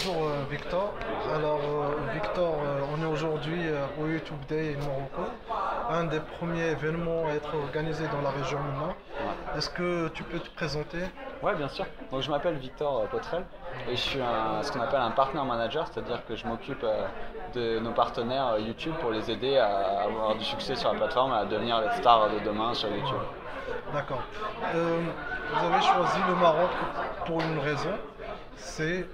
Bonjour Victor. Alors Victor, on est aujourd'hui au YouTube Day au Morocco, un des premiers événements à être organisé dans la région maintenant. Ouais. Est-ce que tu peux te présenter? Ouais, bien sûr. Donc, je m'appelle Victor Potrel et je suis ce qu'on appelle un partner manager, c'est-à-dire que je m'occupe de nos partenaires YouTube pour les aider à avoir du succès sur la plateforme et à devenir les stars de demain sur YouTube. D'accord. Euh, Vous avez choisi le Maroc pour une raison. C'est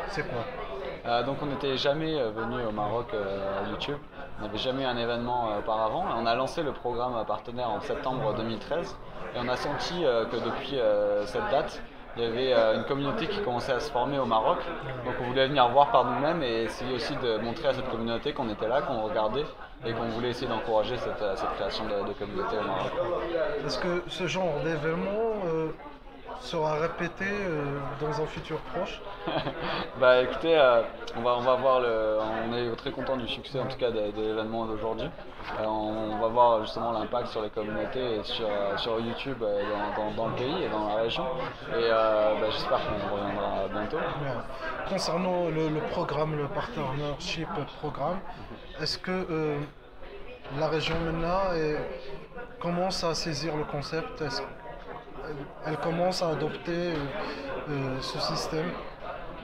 c'est quoi? Donc on n'était jamais venu au Maroc YouTube, on n'avait jamais eu un événement auparavant. Et on a lancé le programme partenaire en septembre 2013 et on a senti que depuis cette date, il y avait une communauté qui commençait à se former au Maroc. Donc on voulait venir voir par nous-mêmes et essayer aussi de montrer à cette communauté qu'on était là, qu'on regardait et qu'on voulait essayer d'encourager cette création de communauté au Maroc. Est-ce que ce genre d'événement sera répété dans un futur proche? Bah écoutez, on va voir on est très content du succès en tout cas de l'événement d'aujourd'hui. On va voir justement l'impact sur les communautés et sur YouTube dans le pays et dans la région. Et j'espère qu'on reviendra bientôt. Bien. Concernant le programme, le partnership programme, est-ce que la région maintenant commence à saisir le concept? Elle commence à adopter ce système?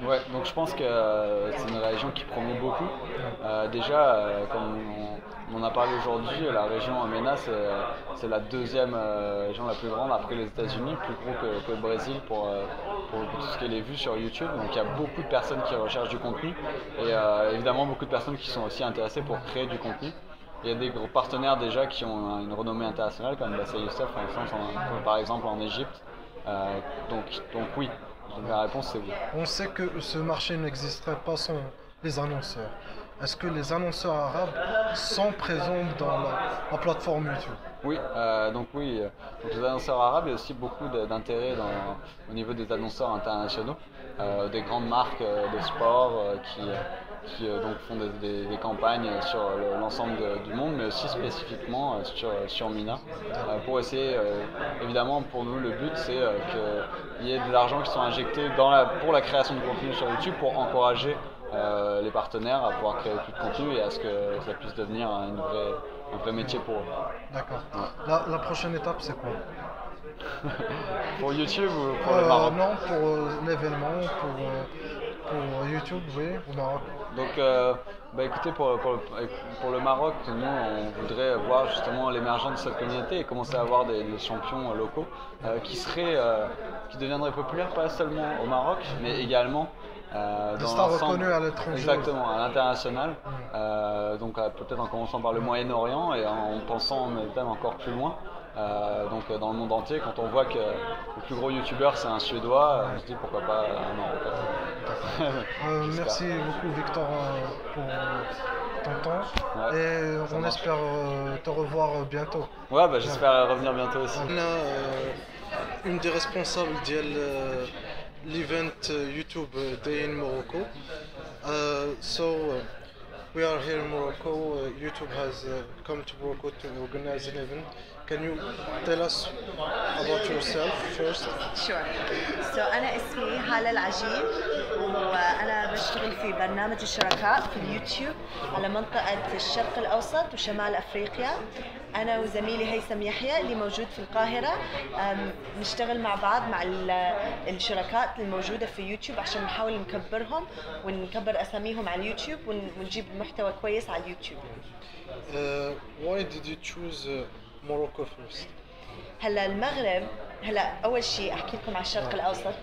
Ouais, donc je pense que c'est une région qui promeut beaucoup. Déjà, comme on en a parlé aujourd'hui, la région MENA, c'est la deuxième région la plus grande après les États-Unis, plus gros que le Brésil pour tout ce qui est les vues sur YouTube. Donc il y a beaucoup de personnes qui recherchent du contenu et évidemment beaucoup de personnes qui sont aussi intéressées pour créer du contenu. Il y a des gros partenaires déjà qui ont une renommée internationale comme Bassel Youssef par exemple en Égypte. Donc oui, la réponse c'est oui. On sait que ce marché n'existerait pas sans les annonceurs. Est-ce que les annonceurs arabes sont présents dans la plateforme YouTube? Oui, donc oui, donc les annonceurs arabes, il y a aussi beaucoup d'intérêt au niveau des annonceurs internationaux, des grandes marques de sport qui donc font des campagnes sur l'ensemble du monde, mais aussi spécifiquement sur Mina, pour essayer, évidemment pour nous le but c'est qu'il y ait de l'argent qui soit injecté pour la création de contenu sur YouTube pour encourager les partenaires à pouvoir créer plus de contenu et à ce que ça puisse devenir un vrai métier pour eux. D'accord. Ouais. La prochaine étape, c'est quoi? Pour YouTube ou pour le Maroc? Non, pour l'événement, pour YouTube, oui, au Maroc. Donc, écoutez, pour le Maroc, nous, on voudrait voir justement l'émergence de cette communauté et commencer à avoir des champions locaux qui deviendraient populaires, pas seulement au Maroc, mais également Des dans stars l'ensemble. reconnues à l'étranger. Exactement, à l'international. Donc, peut-être en commençant par le Moyen-Orient et en pensant même encore plus loin. Donc dans le monde entier, quand on voit que le plus gros youtubeur c'est un Suédois, on se dit pourquoi pas un Marocain. J'espère. Merci beaucoup Victor pour ton temps Ouais, et ça on marche. espère te revoir bientôt. Ouais, j'espère revenir bientôt aussi. On a une des responsables de l'event YouTube Day in Morocco. We are here in Morocco. YouTube has come to Morocco to organize an event. Can you tell us about yourself first? Sure. أنا اسمي هالة العجيب وأنا بشتغل في برنامج الشركاء في اليوتيوب على منطقة الشرق الأوسط وشمال أفريقيا. أنا وزميلي هيثم يحيى اللي موجود في القاهرة نشتغل مع بعض مع الشركاء الموجودة في يوتيوب عشان نحاول نكبرهم ونكبر أساميهم على اليوتيوب ونجيب محتوى كويس على اليوتيوب. Why did you choose Morocco first? هلا المغرب اول شيء احكي لكم عن الشرق الاوسط.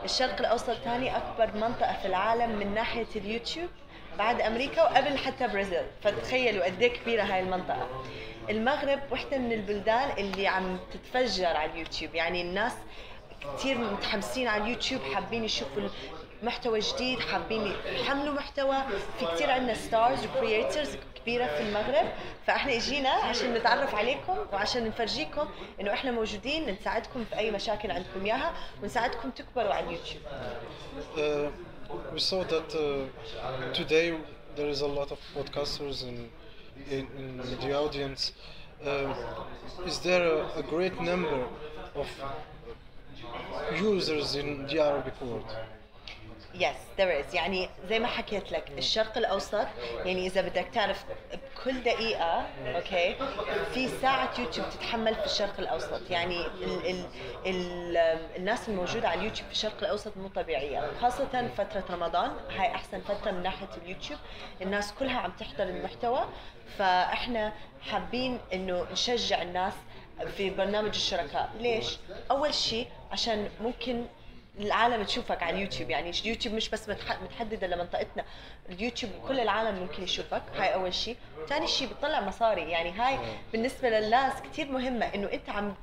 الشرق الاوسط ثاني اكبر منطقه في العالم من ناحيه اليوتيوب بعد امريكا وقبل حتى برازيل، فتخيلوا قد ايه كبيره هاي المنطقه. المغرب وحده من البلدان اللي عم تتفجر على اليوتيوب، يعني الناس كثير متحمسين على اليوتيوب، حابين يشوفوا محتوى جديد، حابين يحملوا محتوى. في كثير عندنا ستارز وكرييترز كبيره في المغرب، فاحنا اجينا عشان نتعرف عليكم وعشان نفرجيكم انه احنا موجودين نساعدكم في اي مشاكل عندكم اياها ونساعدكم تكبروا على اليوتيوب. We saw that today there is a lot of podcasters in the audience. Is there a great number of users in the Arabic world? Yes, there is. يعني زي ما حكيت لك الشرق الأوسط، يعني إذا بدك تعرف بكل دقيقة أوكي في ساعة يوتيوب تتحمل في الشرق الأوسط. يعني ال الناس الموجودة على اليوتيوب في الشرق الأوسط مو طبيعية، خاصة فترة رمضان هاي أحسن فترة من ناحية اليوتيوب. الناس كلها عم تحضر المحتوى، فإحنا حابين إنه نشجع الناس في برنامج الشركاء. ليش؟ أول شيء عشان ممكن العالم تشوفك على اليوتيوب، يعني اليوتيوب مش بس متحدده لمنطقتنا، اليوتيوب كل العالم ممكن يشوفك. هاي اول شيء. ثاني شيء بتطلع مصاري، يعني هاي بالنسبه للناس كثير مهمه، انه انت عم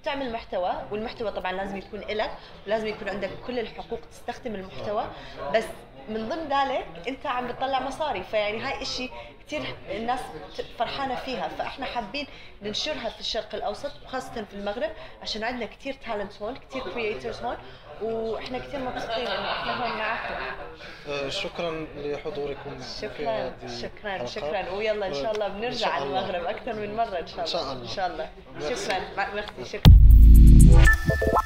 تعمل محتوى، والمحتوى طبعا لازم يكون إلك، ولازم يكون عندك كل الحقوق تستخدم المحتوى، بس من ضمن ذلك انت عم بتطلع مصاري. فيعني هاي اشي كثير الناس فرحانه فيها، فاحنا حابين ننشرها في الشرق الاوسط وخاصه في المغرب، عشان عندنا كثير تالنت هون، كثير كرييترز هون، واحنا كثير مبسوطين انه احنا هون معكم. شكرا لحضوركم في شكرا هذه شكرا الحلقة. شكرا، ويلا ان شاء الله إن بنرجع شاء على الله. المغرب اكثر من مره ان شاء الله. إن شاء الله. ان شاء الله. ميرسي. شكرا، ميرسي، شكرا.